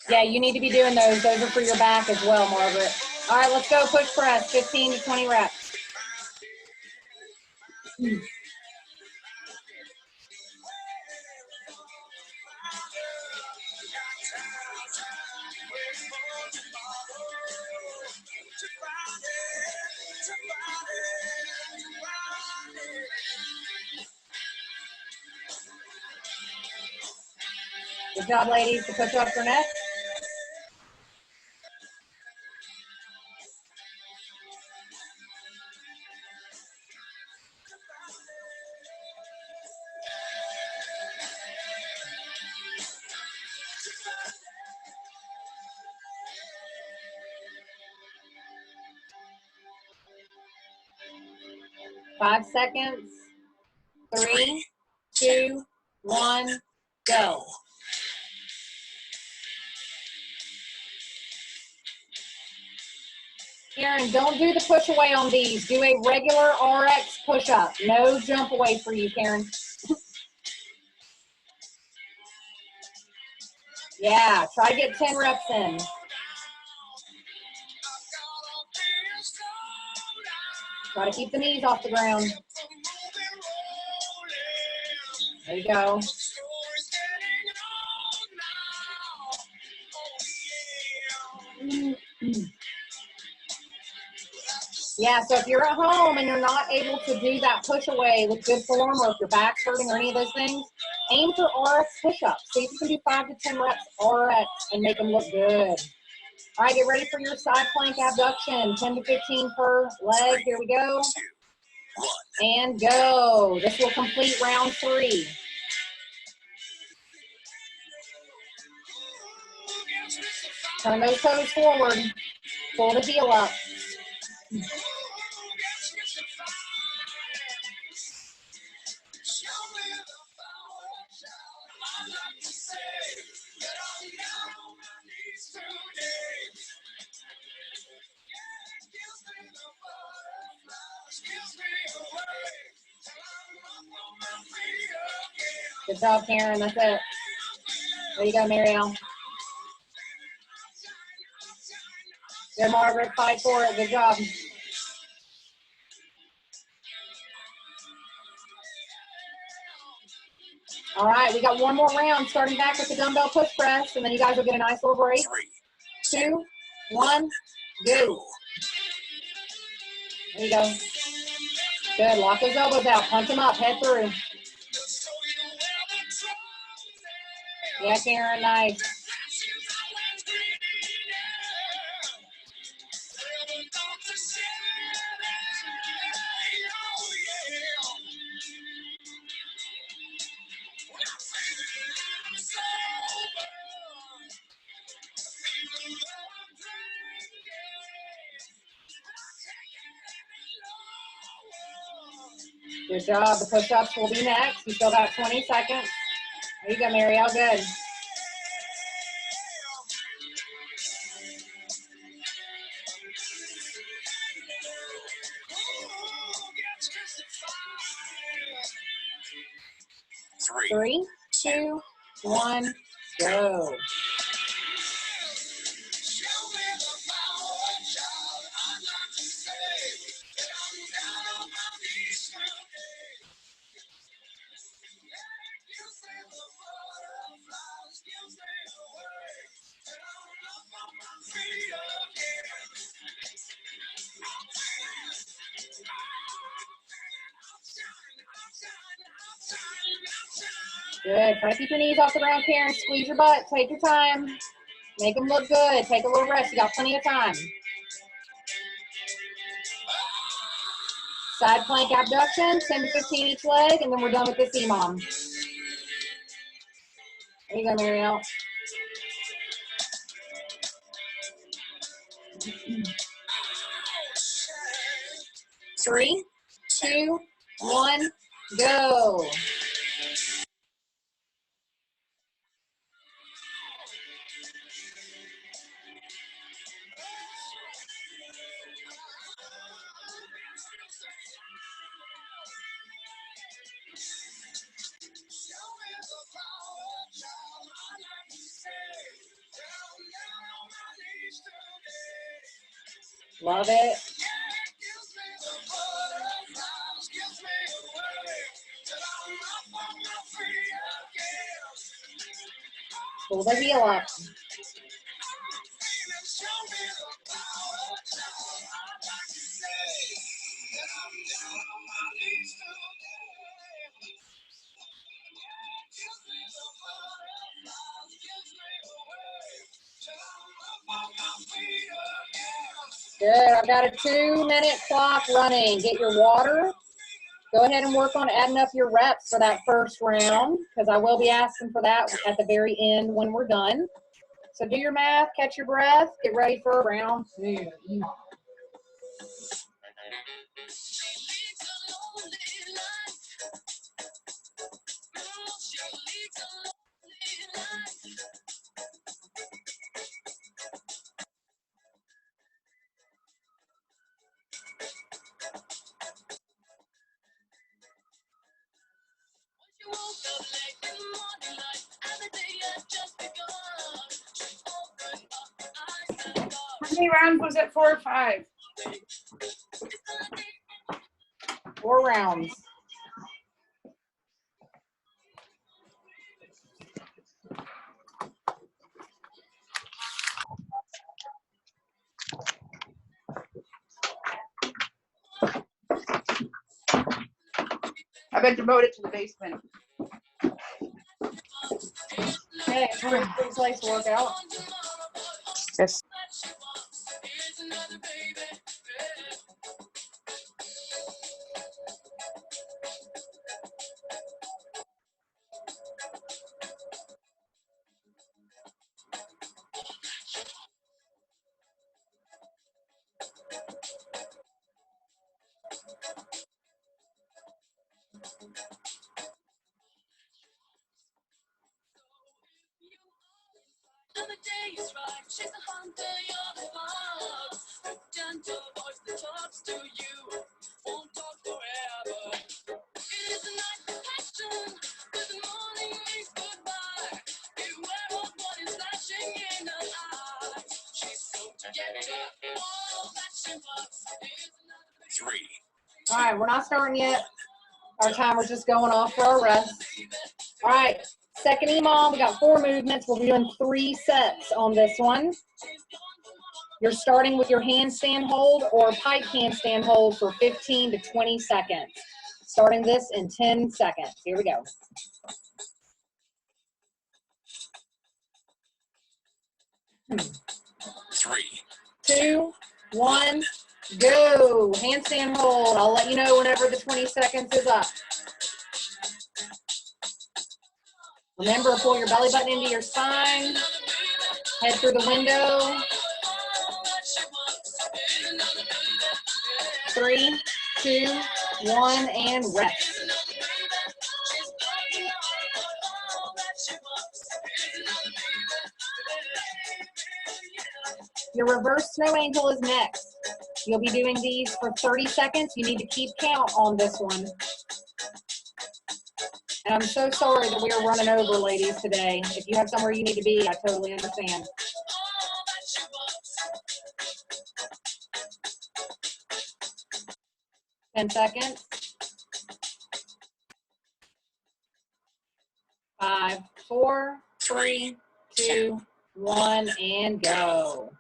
Yeah, you need to be doing those. Those are for your back as well, Margaret. All right, let's go push press, 15 to 20 reps. Good job, ladies. The push-ups are next. Five seconds. 3, 2, 1, go. Karen, don't do the push away on these. Do a regular RX push-up. No jump away for you, Karen. Yeah, try to get 10 reps in. Try to keep the knees off the ground. There you go. Yeah, so if you're at home and you're not able to do that push away with good form, or if your back's hurting or any of those things, aim for RX push-ups. See if you can do 5 to 10 reps RX and make them look good. All right, get ready for your side plank abduction. 10 to 15 per leg. Here we go. And go. This will complete round 3. Turn those toes forward. Pull the heel up. Good job, Karen. That's it. There you go, Marielle. Good, Margaret. Fight for it. Good job. All right, we got one more round, starting back with the dumbbell push press, and then you guys will get a nice little break. 3, 2, 1, go. There you go. Good. Lock those elbows out. Punch them up. Head through. Yeah, Karen. Nice. Good job. The push-ups will be next. You still got 20 seconds. There you go, Marielle. Good. Three, 2, 1, go. Good. Try to keep your knees off the ground, Karen. Squeeze your butt. Take your time. Make them look good. Take a little rest. You got plenty of time. Side plank abduction, 10 to 15 each leg, and then we're done with this EMOM. There you go, Marielle. Three, 2, 1, go. Love it. Pull the heel up. Good. I've got a 2-minute clock running. Get your water. Go ahead and work on adding up your reps for that first round, because I will be asking for that at the very end when we're done. So do your math, catch your breath, get ready for round 2. How many rounds was it? 4 or 5? 4 rounds. I've been demoted to the basement. Okay, pretty place to work out. Yes. She's a hunter, you're the fox. A gentle voice that talks to you. Won't talk forever. It is a night of passion. But the morning means goodbye. Beware of what is flashing in her eyes. She's so together. All that she wants is another 3. All right, we're not starting yet. Our timer's just going off for our rest. All right, second EMOM, we got 4 movements. We'll be doing 3 sets on this one. You're starting with your handstand hold or pike handstand hold for 15 to 20 seconds. Starting this in 10 seconds. Here we go. 3, 2, 1, go. Handstand hold. I'll let you know whenever the 20 seconds is up. Remember, pull your belly button into your spine. Head through the window. 3, 2, 1, and rest. Your reverse snow angel is next. You'll be doing these for 30 seconds. You need to keep count on this one. And I'm so sorry that we are running over, ladies, today. If you have somewhere you need to be, I totally understand. 10 seconds. 5, 4, 3, 2, 1, and go.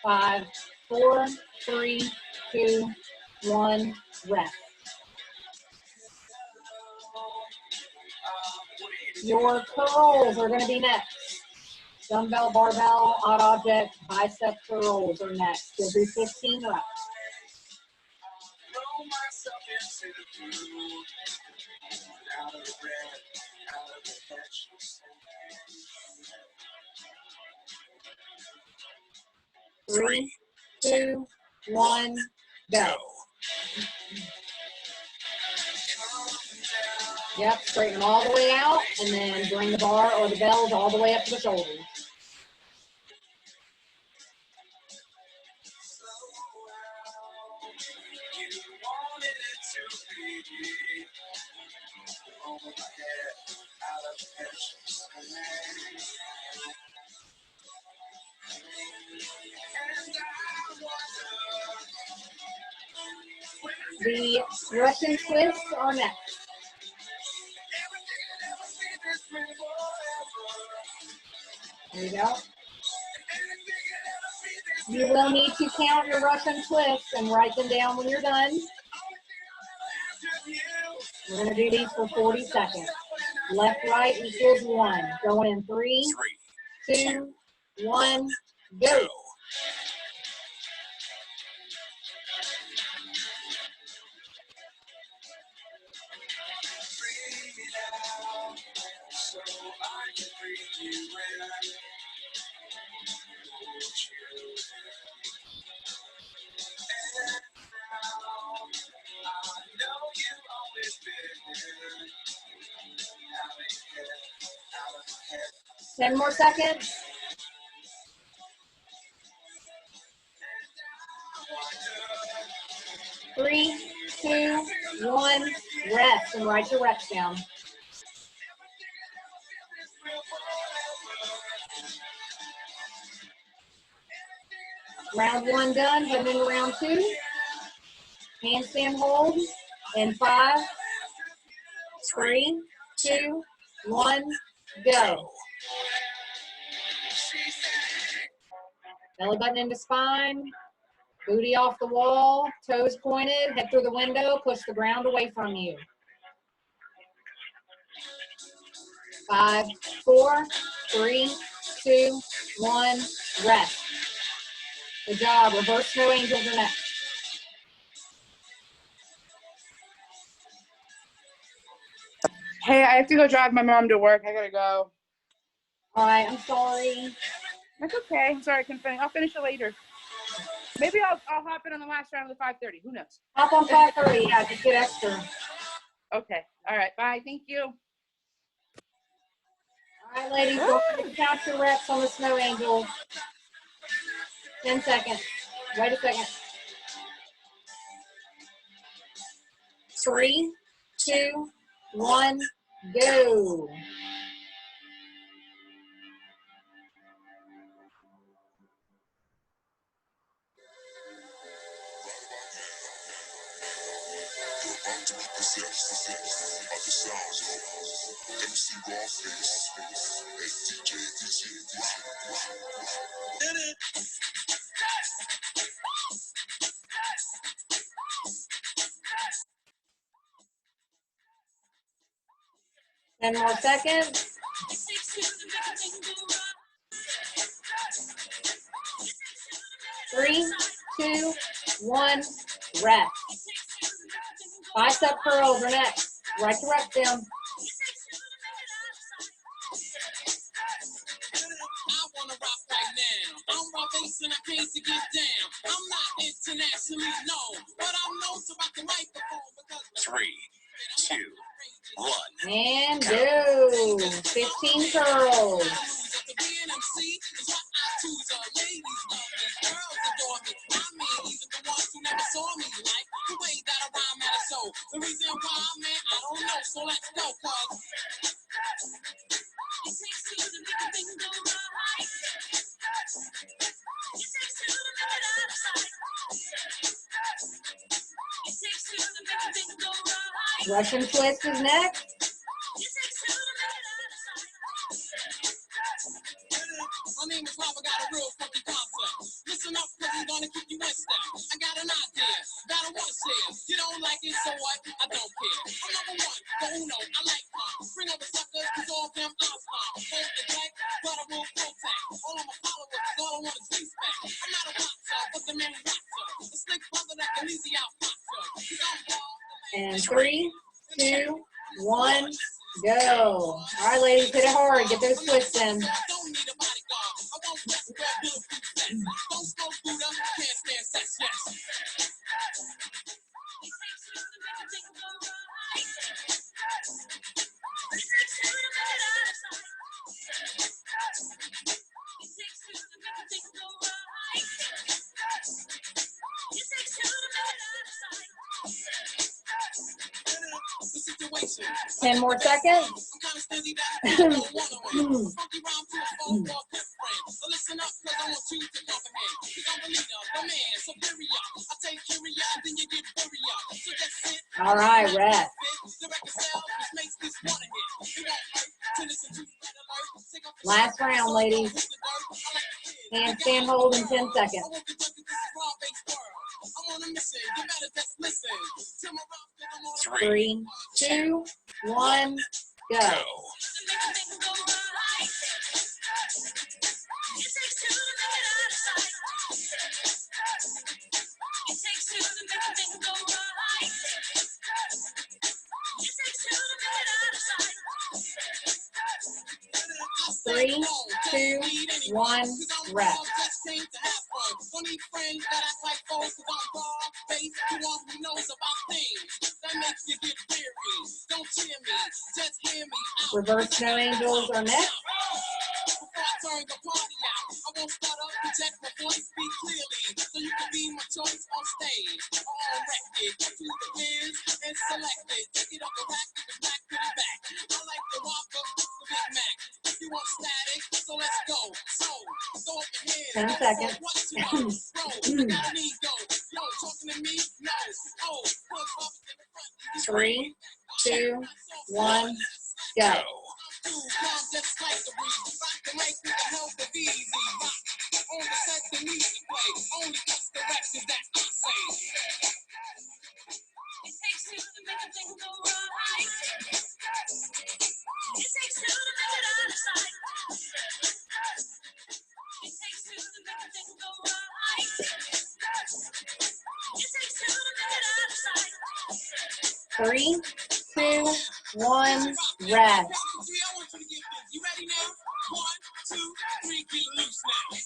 Five, 4, 3, 2, 1, rest. Your curls are going to be next. Dumbbell, barbell, odd object, bicep curls are next. You'll do 15 reps. 3, 2, 1, go. Yep, straighten them all the way out, and then bring the bar or the bells all the way up to the shoulders. The Russian twists are next. There you go. You will need to count your Russian twists and write them down when you're done. We're going to do these for 40 seconds. Left, right equals 1. Going in 3, 2, 1, go. Ten more seconds. 3, 2, 1, rest, and write your reps down. Round 1 done, heading into round 2. Handstand hold in 5, 3, 2, 1, go. Belly button into spine, booty off the wall, toes pointed, head through the window, push the ground away from you. 5, 4, 3, 2, 1, rest. Good job. Reverse snow angels are next. Hey, I have to go drive my mom to work. I gotta go. All right, I'm sorry. That's okay. I'm sorry I couldn't finish. I'll finish it later. Maybe I'll hop in on the last round of the 5:30. Who knows? Hop on 5:30. Yeah, just get extra. Okay. All right. Bye. Thank you. All right, ladies, don't forget to count your reps on the snow angel. 10 seconds. Wait a second. 3, 2, 1, go. Ten more seconds. 3, 2, 1, rest. Bicep curls are next. Right to rep them. And I came to get down. I'm not internationally known, but I'm known to rock the microphone because 3, 2, 1. And go. 15 curls. The reason why I'm at, I don't know, so let's go, cuz. It takes two to make a thing go right. It takes two to make it out of sight. It takes two to make a thing go right. Russian twist is next. It takes two to make it out of sight. My name is Rob, I got a real funky concept. Listen up, cause I'm gonna keep you in step. I got an idea that I wanna share. You don't like it, so what? I don't care. I'm number one, the uno, I like pop. Bring over suckers, cause all of them I'll stop. Hold the deck, but I will protect. All of my followers, cause all I want is respect. I'm not a boxer, but the man rocker. A slick brother that can easy out boxer. Cause I'm bald. And 3, 2, 1, go. All right, ladies, hit it hard. Get those twists in. I don't need a bodyguard. I won't rest where bulletproof vest. Don't smoke Buddha, can't stand sex, yes. It takes two to make a thing go right. It takes two to make it out of sight. It takes two to make a thing go right. It takes two to make it out of sight. The situation. 10 more seconds. I'm kind of stingy that I don't want to win. Funky rhyme to a phone call pimp friend. So listen up, cause I want you to comprehend. Cause I'm a leader, the man, superior. I take curia, then you get buried. So just sit. All right, rest. The record sales, which makes this one a hit. You won't hurt to listen to Red Alert. Take off the Last round, ladies. Handstand hold in 10 seconds. I'm on a mission, you better just listen. Tell my rock that I'm on 3, 2, 1, go. Three, two, one, rest. Funny friends that act like foes who don't ball face. You want who knows about things that makes you get weary. Don't cheer me, just hear me out. Reverse snow angels are next. Before I turn the party out, I won't start up, project my voice, speak clearly, so you can be my choice on stage or on record. To the wins and selected, take it up the rack, get the back to the back. I like the Whopper, the Big Mac. If you want static, so let's go. So, throw up your hands. 10 seconds. What you want? Bro, I got an ego. Yo, talking to me? No. Oh, put up in the front. 3, 2, 1, go. Just like the breeze. Rock the mic with the help of easy. Rock on the set, the music play. Only cuts the records that I say. It takes two to make a thing go right. It takes two to make it out of sight. It takes two to make a thing go right. It takes two to make it out of sight. 3, 2, 1, rest. You ready now? 1, 2, 3, get loose now.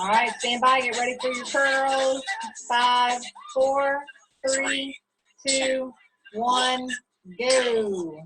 All right, stand by. Get ready for your curls. 5, 4, 3, 2, 1, go.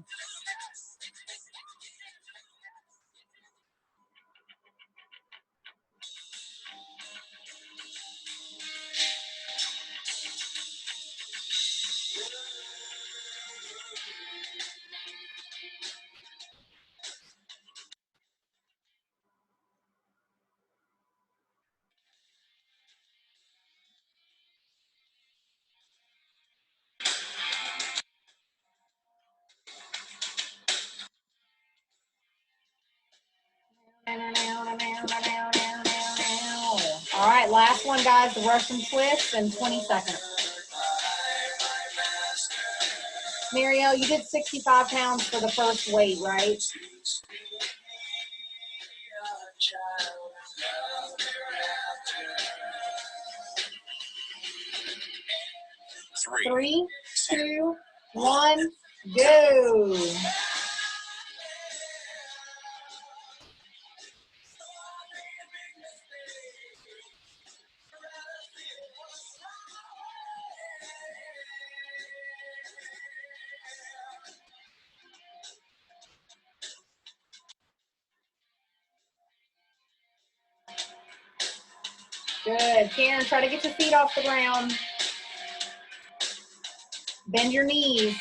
All right, last one, guys, the Russian twist in 20 seconds. Marielle, you did 65 pounds for the first weight, right? 3, 2, 1, go. Good. Karen, try to get your feet off the ground. Bend your knees.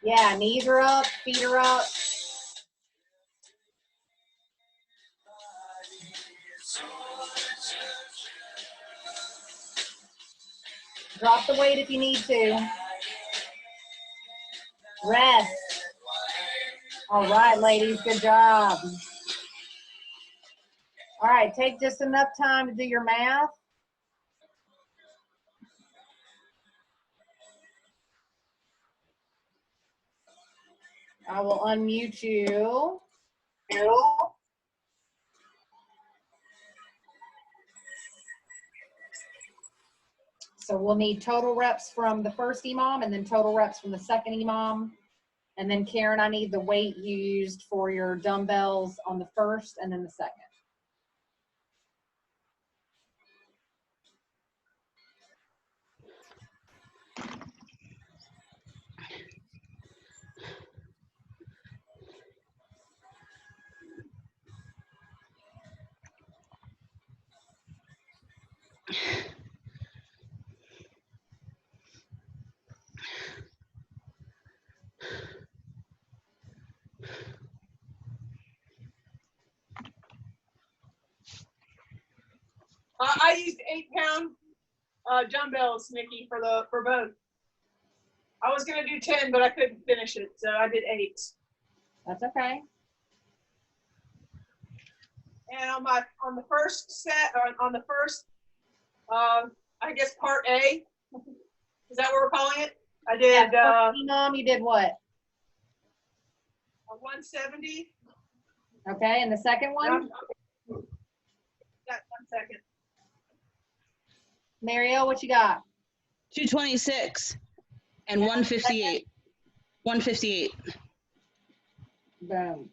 Yeah, knees are up, feet are up. Drop the weight if you need to. Rest. All right, ladies, good job. All right, take just enough time to do your math. I will unmute you. So we'll need total reps from the first EMOM and then total reps from the second EMOM. And then Karen, I need the weight you used for your dumbbells on the first and then the second. I used 8-pound dumbbells, Nikki, for both. I was gonna do 10, but I couldn't finish it, so I did 8. That's okay. And on the first set, or on the first, I guess part A, is that what we're calling it? I did EMOM, you did what? a 170. Okay, and the second one? Got 1 second. Marielle, what you got? 226 and 158. 158. Boom.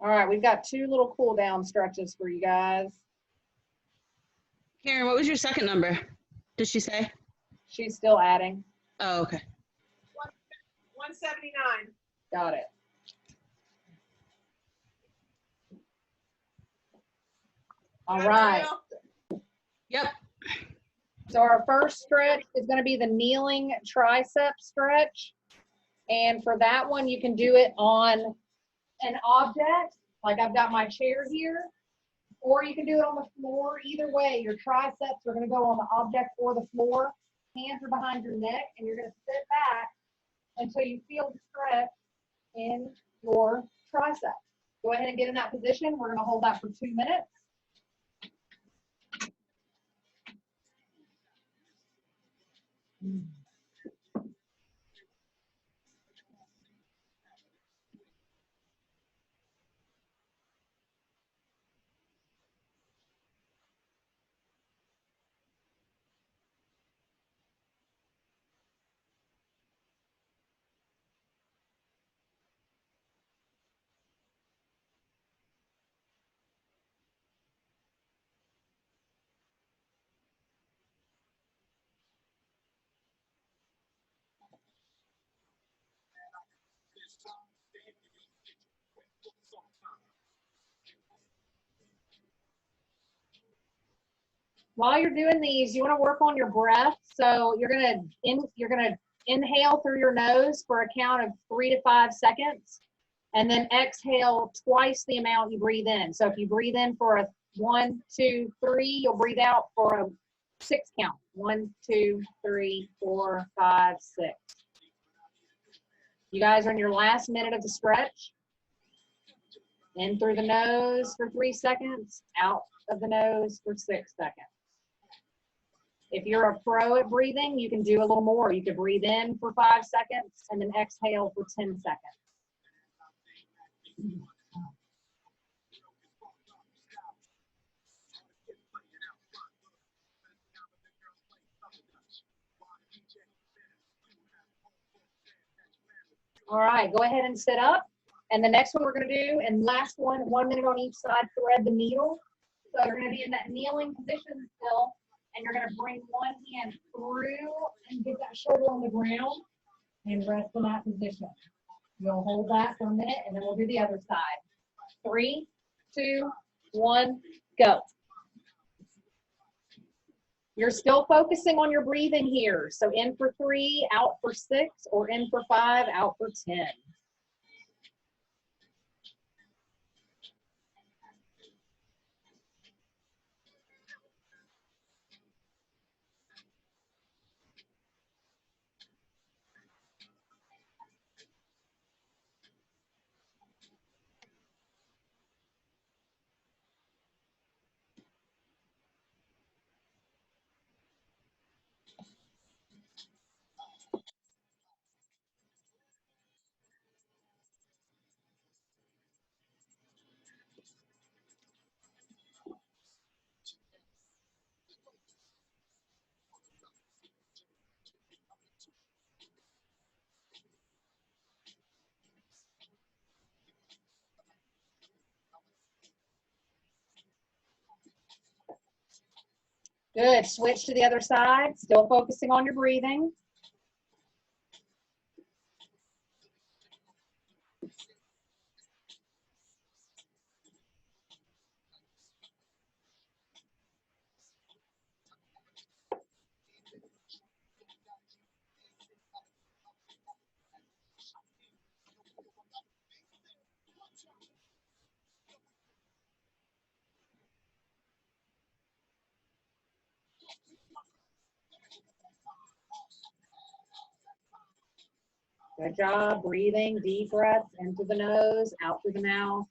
All right, we've got 2 little cool down stretches for you guys. Karen, what was your second number? Did she say? She's still adding. Oh, okay. 179. Got it. All right. Yep. So our first stretch is going to be the kneeling tricep stretch. And for that one, you can do it on an object. Like I've got my chair here. Or you can do it on the floor. Either way, your triceps are going to go on the object or the floor. Hands are behind your neck, and you're going to sit back until you feel the stretch in your triceps. Go ahead and get in that position. We're going to hold that for 2 minutes. While you're doing these, you want to work on your breath. So you're gonna inhale through your nose for a count of 3 to 5 seconds, and then exhale twice the amount you breathe in. So if you breathe in for a 1, 2, 3, you'll breathe out for a 6 count. 1, 2, 3, 4, 5, 6. You guys are in your last minute of the stretch. In through the nose for 3 seconds, out of the nose for 6 seconds. If you're a pro at breathing, you can do a little more. You could breathe in for 5 seconds and then exhale for 10 seconds. All right, go ahead and sit up. And the next one we're going to do, and last one, 1 minute on each side, thread the needle. So you're going to be in that kneeling position still, and you're going to bring one hand through and get that shoulder on the ground and rest in that position. You'll hold that for a minute, and then we'll do the other side. 3, 2, 1, go. You're still focusing on your breathing here. So in for 3, out for 6, or in for 5, out for 10. Good. Switch to the other side. Still focusing on your breathing. Good job. Breathing, deep breaths into the nose, out through the mouth.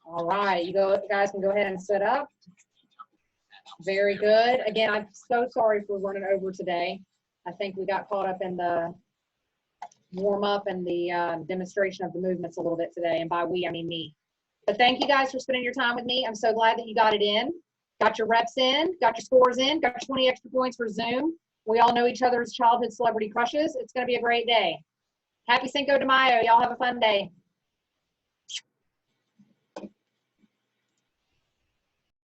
All right, you guys can go ahead and sit up. Very good. Again, I'm so sorry for running over today. I think we got caught up in the warm up and the demonstration of the movements a little bit today. And by we, I mean me. But thank you guys for spending your time with me. I'm so glad that you got it in, got your reps in, got your scores in, got your 20 extra points for Zoom. We all know each other's childhood celebrity crushes. It's going to be a great day. Happy Cinco de Mayo. Y'all have a fun day.